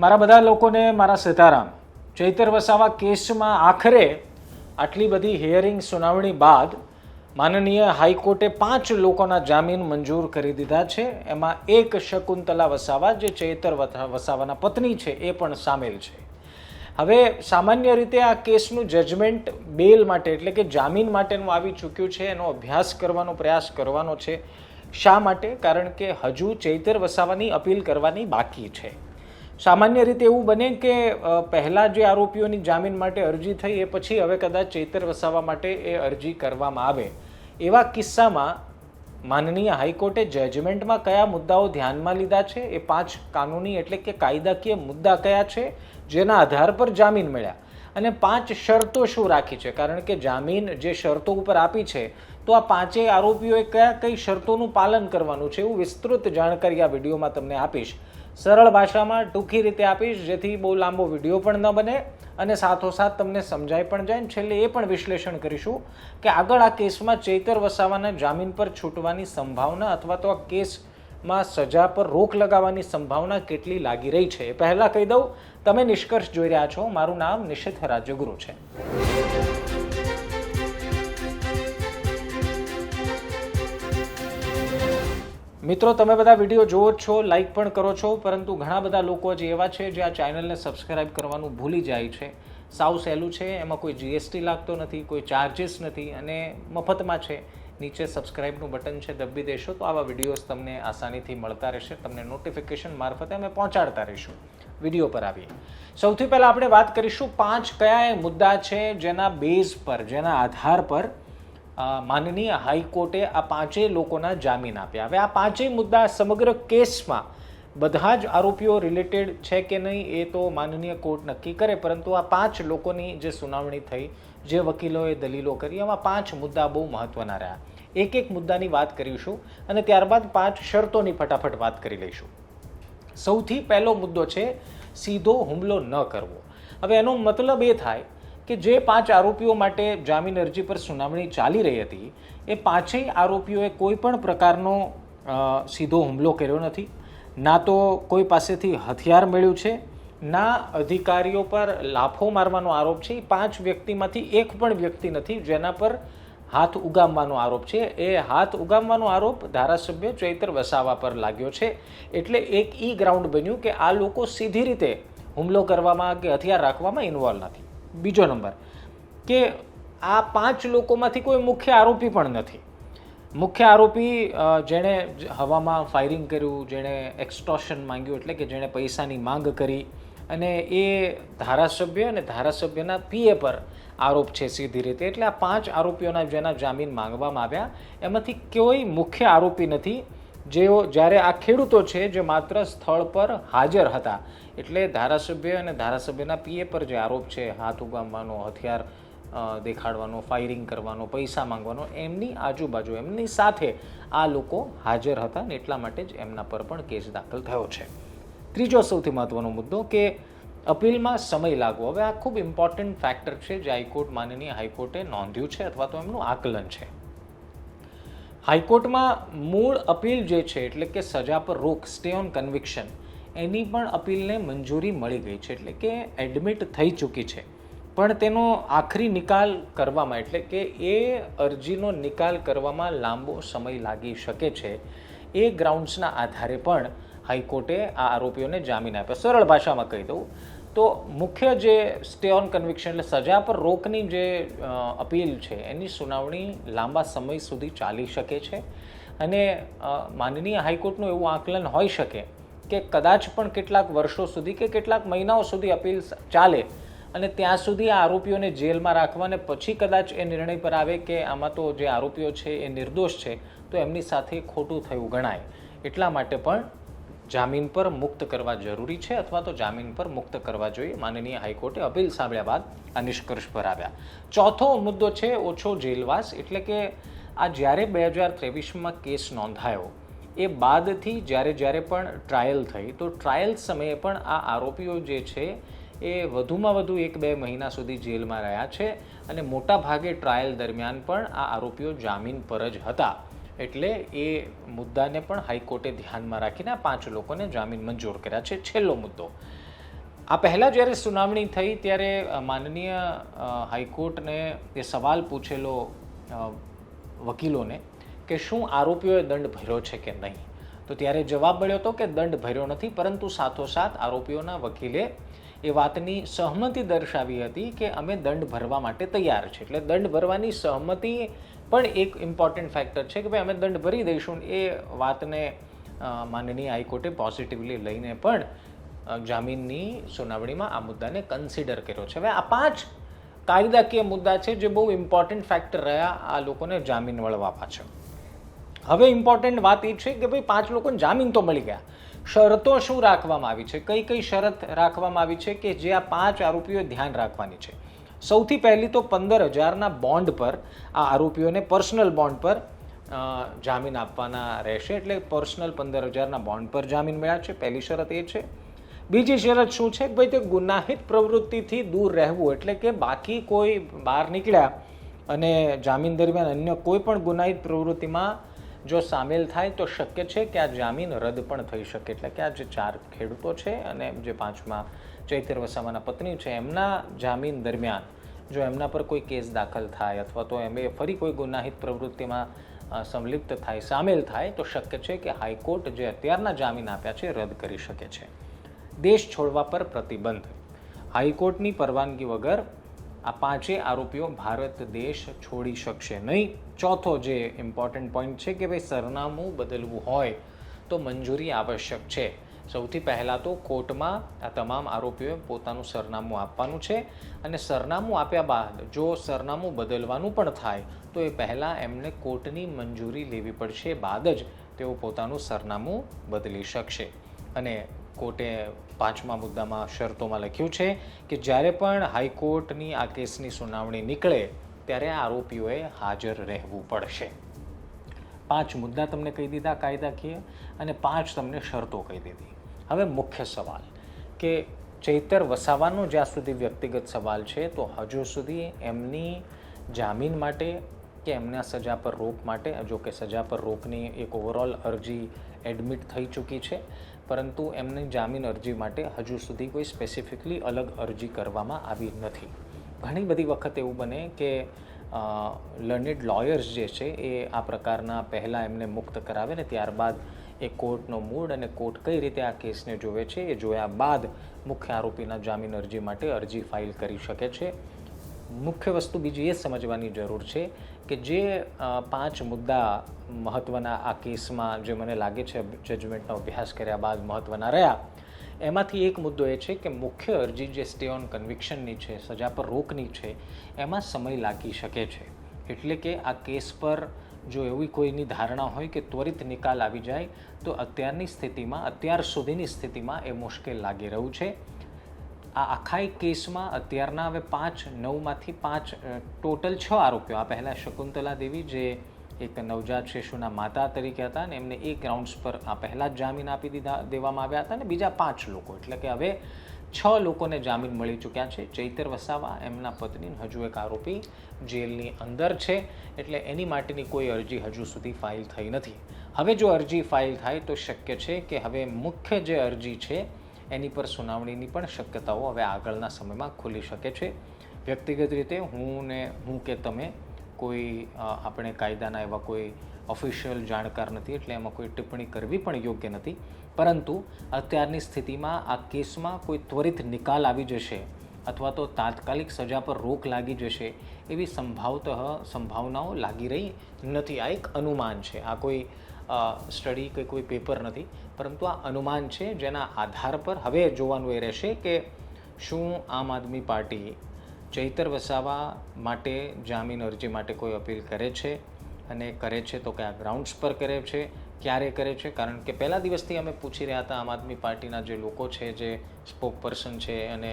મારા બધા લોકોને મારા સીતારામ. ચૈતર વસાવા કેસમાં આખરે આટલી બધી હિયરિંગ સુનાવણી બાદ માનનીય હાઈકોર્ટે 5 લોકોના જામીન મંજૂર કરી દીધા છે. એમાં એક શકુંતલા વસાવા જે ચૈતર વસાવાના પત્ની છે એ પણ સામેલ છે. હવે સામાન્ય રીતે આ કેસનું જજમેન્ટ બેલ માટે એટલે કે જામીન માટેનું આવી ચૂક્યું છે. એનો અભ્યાસ કરવાનો પ્રયાસ કરવાનો છે. શા માટે? કારણ કે હજુ ચૈતર વસાવાની અપીલ કરવાની બાકી છે. સામાન્ય રીતે એવું બને કે પહેલાં જે આરોપીઓની જામીન માટે અરજી થઈ એ પછી હવે કદાચ ચૈતર વસાવા માટે એ અરજી કરવામાં આવે. એવા કિસ્સામાં માનનીય હાઈકોર્ટે જજમેન્ટમાં કયા મુદ્દાઓ ધ્યાનમાં લીધા છે, એ 5 કાનૂની એટલે કે કાયદાકીય મુદ્દા કયા છે જેના આધાર પર જામીન મળ્યા, અને 5 શરતો શું રાખી છે. કારણ કે જામીન જે શરતો ઉપર આપી છે તો આ 5 આરોપીઓએ કઈ શરતોનું પાલન કરવાનું છે એવું વિસ્તૃત જાણકારી આ વિડીયોમાં તમને આપીશ. સરળ ભાષામાં ટૂંકી રીતે આપીશ જેથી બહુ લાંબો વિડીયો પણ ન બને અને સાથોસાથ તમને સમજાય પણ જાય. છેલ્લે એ પણ વિશ્લેષણ કરીશું કે આગળ આ કેસમાં ચૈતર વસાવાના જામીન પર છૂટવાની સંભાવના અથવા તો આ કેસમાં સજા પર રોક લગાવવાની સંભાવના કેટલી લાગી રહી છે. એ પહેલાં કહી દઉં, તમે નિષ્કર્ષ જોઈ રહ્યા છો. મારું નામ નિશિથ રાજ્યગુરુ છે. મિત્રો, તમે બધા વિડીયો જુઓ છો, લાઈક પણ કરો છો, પરંતુ ઘણા બધા લોકો જે એવા છે જે આ ચેનલને સબસ્ક્રાઇબ કરવાનું ભૂલી જાય છે. સાવ સહેલું છે, એમાં કોઈ જીએસટી લાગતો નથી, કોઈ ચાર્જીસ નથી અને મફતમાં છે. નીચે સબસ્ક્રાઇબનું બટન છે, દબી દેશો તો આવા વિડીયોઝ તમને આસાનીથી મળતા રહેશે. તમને નોટિફિકેશન મારફતે અમે પહોંચાડતા રહીશું. વિડીયો પર આવીએ. સૌથી પહેલાં આપણે વાત કરીશું 5 કયા મુદ્દા છે જેના બેઝ પર, જેના આધાર પર માનનીય હાઈકોર્ટે આ 5 લોકોના જામીન આપ્યા. હવે આ 5 મુદ્દા સમગ્ર કેસમાં બધા જ આરોપીઓ રિલેટેડ છે કે નહીં એ તો માનનીય કોર્ટ નક્કી કરે, પરંતુ આ 5 લોકોની જે સુનાવણી થઈ, જે વકીલોએ દલીલો કરી, એમાં 5 મુદ્દા બહુ મહત્વના રહ્યા. એક મુદ્દાની વાત કરીશું અને ત્યારબાદ 5 શરતોની ફટાફટ વાત કરી લઈશું. સૌથી પહેલો મુદ્દો છે સીધો હુમલો ન કરવો. હવે એનો મતલબ એ થાય કે જે 5 આરોપીઓ માટે જામીન અરજી પર સુનાવણી ચાલી રહી હતી એ 5 આરોપીઓએ કોઈ પણ પ્રકારનો સીધો હુમલો કર્યો નથી. ના તો કોઈ પાસેથી હથિયાર મળ્યું છે, ના અધિકારીઓ પર લાફો મારવાનો આરોપ છે. 5 વ્યક્તિમાંથી એક પણ વ્યક્તિ નથી જેના પર હાથ ઉગામવાનો આરોપ છે. એ હાથ ઉગામવાનો આરોપ ધારાસભ્ય ચૈતર વસાવા પર લાગ્યો છે. એટલે એક ગ્રાઉન્ડ બન્યું કે આ લોકો સીધી રીતે હુમલો કરવામાં કે હથિયાર રાખવામાં ઇન્વોલ્વ નથી. બીજો નંબર કે આ 5 લોકોમાંથી કોઈ મુખ્ય આરોપી પણ નથી. મુખ્ય આરોપી જેણે હવામાં ફાયરિંગ કર્યું, જેણે એક્સટોર્શન માંગ્યું એટલે કે જેણે પૈસાની માંગ કરી અને એ ધારાસભ્ય અને ધારાસભ્યના પીએ પર આરોપ છે સીધી રીતે. એટલે આ 5 આરોપીઓના જેના જામીન માંગવામાં આવ્યા એમાંથી કોઈ મુખ્ય આરોપી નથી. જેઓ જ્યારે આ ખેડૂતો છે જે માત્ર સ્થળ પર હાજર હતા, એટલે ધારાસભ્ય અને ધારાસભ્યના પીએ પર જે આરોપ છે હાથ ઉગામવાનો, હથિયાર દેખાડવાનો, ફાયરિંગ કરવાનો, પૈસા માંગવાનો, એમની આજુબાજુ એમની સાથે આ લોકો હાજર હતા અને એટલા માટે જ એમના પર પણ કેસ દાખલ થયો છે. ત્રીજો સૌથી મહત્વનો મુદ્દો કે અપીલમાં સમય લાગવો. હવે આ ખૂબ ઇમ્પોર્ટન્ટ ફેક્ટર છે જે માનનીય હાઈકોર્ટે નોંધ્યું છે અથવા તો એમનું આકલન છે. હાઈકોર્ટમાં મૂળ અપીલ જે છે એટલે કે સજા પર રોક, સ્ટે ઓન કન્વિક્શન, એની પણ અપીલને મંજૂરી મળી ગઈ છે. એટલે કે એડમિટ થઈ ચૂકી છે, પણ તેનો આખરી નિકાલ કરવામાં એટલે કે એ અરજીનો નિકાલ કરવામાં લાંબો સમય લાગી શકે છે. એ ગ્રાઉન્ડ્સના આધારે પણ હાઈકોર્ટે આ આરોપીઓને જામીન આપ્યા. સરળ ભાષામાં કહી દઉં તો મુખ્ય જે સ્ટે ઓન કન્વિક્શન એટલે સજા પર રોકની જે અપીલ છે એની સુનાવણી લાંબા સમય સુધી ચાલી શકે છે. અને માનનીય હાઈકોર્ટનું એવું આકલન હોઈ શકે કે કદાચ પણ કેટલાક વર્ષો સુધી કે કેટલાક મહિનાઓ સુધી અપીલ ચાલે અને ત્યાં સુધી આ આરોપીઓને જેલમાં રાખવા અને પછી કદાચ એ નિર્ણય પર આવે કે આમાં તો જે આરોપીઓ છે એ નિર્દોષ છે તો એમની સાથે ખોટું થયું ગણાય. એટલા માટે પણ જામીન પર મુક્ત કરવા જરૂરી છે અથવા તો જામીન પર મુક્ત કરવા જોઈએ. માનનીય હાઈકોર્ટે અપીલ સાંભળ્યા બાદ આ નિષ્કર્ષ પર આવ્યા. ચોથો મુદ્દો છે ઓછો જેલવાસ. એટલે કે આ જ્યારે 2023માં કેસ નોંધાયો એ બાદથી જ્યારે પણ ટ્રાયલ થઈ તો ટ્રાયલ સમયે પણ આ આરોપીઓ જે છે એ વધુમાં વધુ 1-2 મહિના સુધી જેલમાં રહ્યા છે અને મોટા ભાગે ટ્રાયલ દરમિયાન પણ આ આરોપીઓ જામીન પર જ હતા. એટલે એ મુદ્દાને પણ હાઈકોર્ટે ધ્યાનમાં રાખીને 5 લોકોને જામીન મંજૂર કર્યા છે. છેલ્લો મુદ્દો આ પહેલાં જ્યારે સુનાવણી થઈ ત્યારે માનનીય હાઈકોર્ટને એ સવાલ પૂછેલો વકીલોને કે શું આરોપીઓએ દંડ ભર્યો છે કે નહીં, તો ત્યારે જવાબ મળ્યો હતો કે દંડ ભર્યો નથી, પરંતુ સાથોસાથ આરોપીઓના વકીલે એ વાતની સહમતિ દર્શાવી હતી કે અમે દંડ ભરવા માટે તૈયાર છે. એટલે દંડ ભરવાની સહમતિ પણ એક ઇમ્પોર્ટન્ટ ફેક્ટર છે કે ભાઈ અમે દંડ ભરી દઈશું. એ વાતને માનનીય હાઈકોર્ટે પોઝિટિવલી લઈને પણ જામીનની સુનાવણીમાં આ મુદ્દાને કન્સિડર કર્યો છે. હવે આ 5 કાયદાકીય મુદ્દા છે જે બહુ ઇમ્પોર્ટન્ટ ફેક્ટર રહ્યા આ લોકોને જામીન મળવા પાછળ. હવે ઇમ્પોર્ટન્ટ વાત એ છે કે ભાઈ 5 લોકોને જામીન તો મળી ગયા, શરતો શું રાખવામાં આવી છે, કઈ કઈ શરત રાખવામાં આવી છે કે જે આ 5 આરોપીઓએ ધ્યાન રાખવાની છે. સૌથી પહેલી તો 15,000ના બોન્ડ પર આ આરોપીઓને પર્સનલ બોન્ડ પર જામીન આપવાના રહેશે. એટલે પર્સનલ 15,000ના બોન્ડ પર જામીન મળ્યા છે, પહેલી શરત એ છે. બીજી શરત શું છે કે ભાઈ તે ગુનાહિત પ્રવૃત્તિથી દૂર રહેવું, એટલે કે બાકી કોઈ બહાર નીકળ્યા અને જામીન દરમિયાન અન્ય કોઈ પણ ગુનાહિત પ્રવૃત્તિમાં જો સામેલ થાય તો શક્ય છે કે આ જામીન રદ પણ થઈ શકે. એટલે કે આ જે 4 ખેડૂતો છે અને જે 5મા ચૈતર વસાવાના પત્ની છે એમના જામીન દરમિયાન જો એમના પર કોઈ કેસ દાખલ થાય અથવા તો એમ ફરી કોઈ ગુનાહિત પ્રવૃત્તિમાં સંલિપ્ત થાય, સામેલ થાય તો શક્ય છે કે હાઈકોર્ટ જે અત્યારના જામીન આપ્યા છે રદ કરી શકે છે. દેશ છોડવા પર પ્રતિબંધ, હાઈકોર્ટની પરવાનગી વગર આ 5 આરોપીઓ ભારત દેશ છોડી શકશે નહીં. ચોથો જે ઇમ્પોર્ટન્ટ પોઈન્ટ છે કે ભાઈ સરનામું બદલવું હોય તો મંજૂરી આવશ્યક છે. સૌથી પહેલાં તો કોર્ટમાં આ તમામ આરોપીઓએ પોતાનું સરનામું આપવાનું છે અને સરનામું આપ્યા બાદ જો સરનામું બદલવાનું પણ થાય તો એ પહેલાં એમને કોર્ટની મંજૂરી લેવી પડશે, બાદ જ તેઓ પોતાનું સરનામું બદલી શકશે. અને કોર્ટે 5મા મુદ્દામાં શરતોમાં લખ્યું છે કે જ્યારે પણ હાઈકોર્ટની આ કેસની સુનાવણી નીકળે ત્યારે આરોપીઓએ હાજર રહેવું પડશે. 5 મુદ્દા તમને કહી દીધા કાયદાકીય અને 5 તમને શરતો કહી દીધી. હવે મુખ્ય સવાલ કે ચૈતર વસાવાનો જ્યાં સુધી વ્યક્તિગત સવાલ છે તો હજુ સુધી એમની જામીન માટે કે એમના સજા પર રોક માટે, જો કે સજા પર રોકની એક ઓવરઓલ અરજી એડમિટ થઈ ચૂકી છે, પરંતુ એમની જામીન અરજી માટે હજુ સુધી કોઈ સ્પેસિફિકલી અલગ અરજી કરવામાં આવી નથી. ઘણી બધી વખત એવું બને કે લર્નિડ લોયર્સ જે છે એ આ પ્રકારના પહેલાં એમને મુક્ત કરાવે ને ત્યારબાદ એ કોર્ટનો મૂડ અને કોર્ટ કઈ રીતે આ કેસને જોવે છે એ જોયા બાદ મુખ્ય આરોપીના જામીન અરજી માટે અરજી ફાઇલ કરી શકે છે. મુખ્ય વસ્તુ બીજી એ સમજવાની જરૂર છે કે જે 5 મુદ્દા મહત્ત્વના આ કેસમાં જે મને લાગે છે જજમેન્ટનો અભ્યાસ કર્યા બાદ મહત્ત્વના રહ્યા, એમાંથી એક મુદ્દો એ છે કે મુખ્ય અરજી જે સ્ટે ઓન કન્વિક્શનની છે, સજા પર રોકની છે, એમાં સમય લાગી શકે છે. એટલે કે આ કેસ પર જો એવી કોઈની ધારણા હોય કે ત્વરિત નિકાલ આવી જાય તો અત્યારની સ્થિતિમાં, અત્યાર સુધીની સ્થિતિમાં એ મુશ્કેલ લાગી રહ્યું છે. આ આખા કેસમાં અત્યારના હવે 9માંથી 5 ટોટલ 6 આરોપીઓ, આ પહેલાં શકુંતલા દેવી જે એક નવજાત શિશુના માતા તરીકે હતા અને એમને એ ગ્રાઉન્ડ્સ પર આ પહેલાં જ જામીન આપી દેવામાં આવ્યા હતા અને બીજા 5 લોકો, એટલે કે હવે 6 લોકોને જામીન મળી ચૂક્યા છે. ચૈતર વસાવા, એમના પત્ની, હજુ એક આરોપી જેલની અંદર છે, એટલે એની માટેની કોઈ અરજી હજુ સુધી ફાઇલ થઈ નથી. હવે જો અરજી ફાઇલ થાય તો શક્ય છે કે હવે મુખ્ય જે અરજી છે એની પર સુનાવણીની પણ શક્યતાઓ હવે આગળના સમયમાં ખુલી શકે છે. વ્યક્તિગત રીતે હું કે તમે કોઈ આપણે કાયદાના એવા કોઈ ઓફિશિયલ જાણકાર નથી, એટલે એમાં કોઈ ટિપ્પણી કરવી પણ યોગ્ય નથી. પરંતુ અત્યારની સ્થિતિમાં આ કેસમાં કોઈ ત્વરિત નિકાલ આવી જશે અથવા તો તાત્કાલિક સજા પર રોક લાગી જશે એવી સંભાવનાઓ લાગી રહી નથી. આ એક અનુમાન છે, આ કોઈ સ્ટડી કે કોઈ પેપર નથી, પરંતુ આ અનુમાન છે જેના આધાર પર હવે જોવાનું એ રહેશે કે શું આમ આદમી પાર્ટી ચૈતર વસાવા માટે જામીન અરજી માટે કોઈ અપીલ કરે છે અને કરે છે તો કયા ગ્રાઉન્ડ્સ પર કરે છે, ક્યારે કરે છે. કારણ કે પહેલા દિવસથી અમે પૂછી રહ્યા હતા આમ આદમી પાર્ટીના જે લોકો છે, જે સ્પોક પર્સન છે અને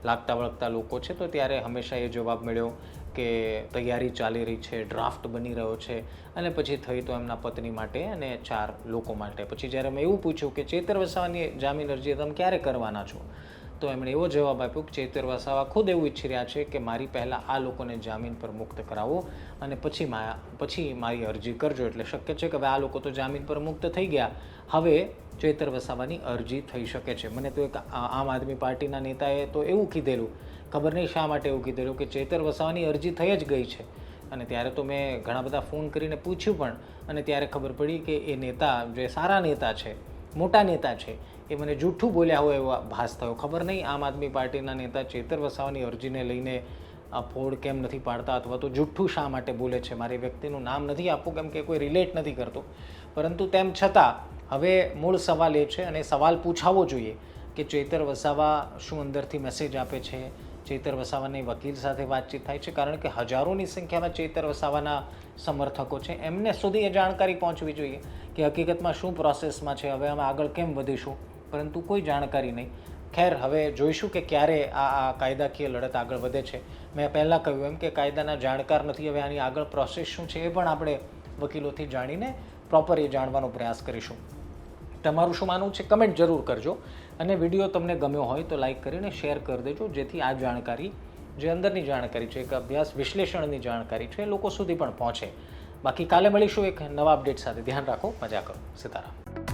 લાગતા વળગતા લોકો છે, તો ત્યારે હંમેશા એ જવાબ મળ્યો કે તૈયારી ચાલી રહી છે, ડ્રાફ્ટ બની રહ્યો છે. અને પછી થઈ તો એમના પત્ની માટે અને 4 લોકો માટે. પછી જ્યારે મેં એવું પૂછ્યું કે ચૈતર વસાવાની જામીન અરજી તમે ક્યારે કરવાના છો, તો એમણે એવો જવાબ આપ્યો કે ચૈતર વસાવા ખુદ એવું ઈચ્છી રહ્યા છે કે મારી પહેલાં આ લોકોને જામીન પર મુક્ત કરાવો અને પછી મારી અરજી કરજો. એટલે શક્ય છે કે હવે આ લોકો તો જામીન પર મુક્ત થઈ ગયા, હવે ચૈતર વસાવાની અરજી થઈ શકે છે. મને તો એક આમ આદમી પાર્ટીના નેતાએ તો એવું કીધેલું, ખબર નહીં શા માટે એવું કીધેલું કે ચૈતર વસાવાની અરજી થઈ જ ગઈ છે. અને ત્યારે તો મેં ઘણા બધા ફોન કરીને પૂછ્યું પણ, અને ત્યારે ખબર પડી કે એ નેતા જે સારા નેતા છે, મોટા નેતા છે, એ મને જૂઠું બોલ્યા હોય એવો ભાસ થયો. ખબર નહીં આમ આદમી પાર્ટીના નેતા ચૈતર વસાવાની અરજીને લઈને ફોડ કેમ નથી પાડતા, અથવા તો જૂઠું શા માટે બોલે છે. મારી વ્યક્તિનું નામ નથી આપવું કેમ કે કોઈ રિલેટ નથી કરતું, પરંતુ તેમ છતાં હવે મૂળ સવાલ એ છે, અને સવાલ પૂછાવો જોઈએ કે ચૈતર વસાવા શું અંદરથી મેસેજ આપે છે, ચૈતર વસાવાની વકીલ સાથે વાતચીત થાય છે, કારણ કે હજારોની સંખ્યામાં ચૈતર વસાવાના સમર્થકો છે. એમને સુધી એ જાણકારી પહોંચવી જોઈએ કે હકીકતમાં શું પ્રોસેસમાં છે, હવે અમે આગળ કેમ વધીશું, પરંતુ કોઈ જાણકારી નહીં. ખેર, હવે જોઈશું કે ક્યારે આ કાયદાકીય લડત આગળ વધે છે. મેં પહેલાં કહ્યું એમ કે કાયદાના જાણકાર નથી, હવે આની આગળ પ્રોસેસ શું છે એ પણ આપણે વકીલોથી જાણીને પ્રોપર એ જાણવાનો પ્રયાસ કરીશું. તમારું શું માનવું છે કમેન્ટ જરૂર કરજો, અને વિડીયો તમને ગમ્યો હોય તો લાઈક કરીને શેર કરી દેજો, જેથી આ જાણકારી જે અંદરની જાણકારી છે, એક અભ્યાસ વિશ્લેષણની જાણકારી છે, એ લોકો સુધી પણ પહોંચે. બાકી કાલે મળીશું એક નવા અપડેટ સાથે. ધ્યાન રાખો, મજા કરો. સીતારામ.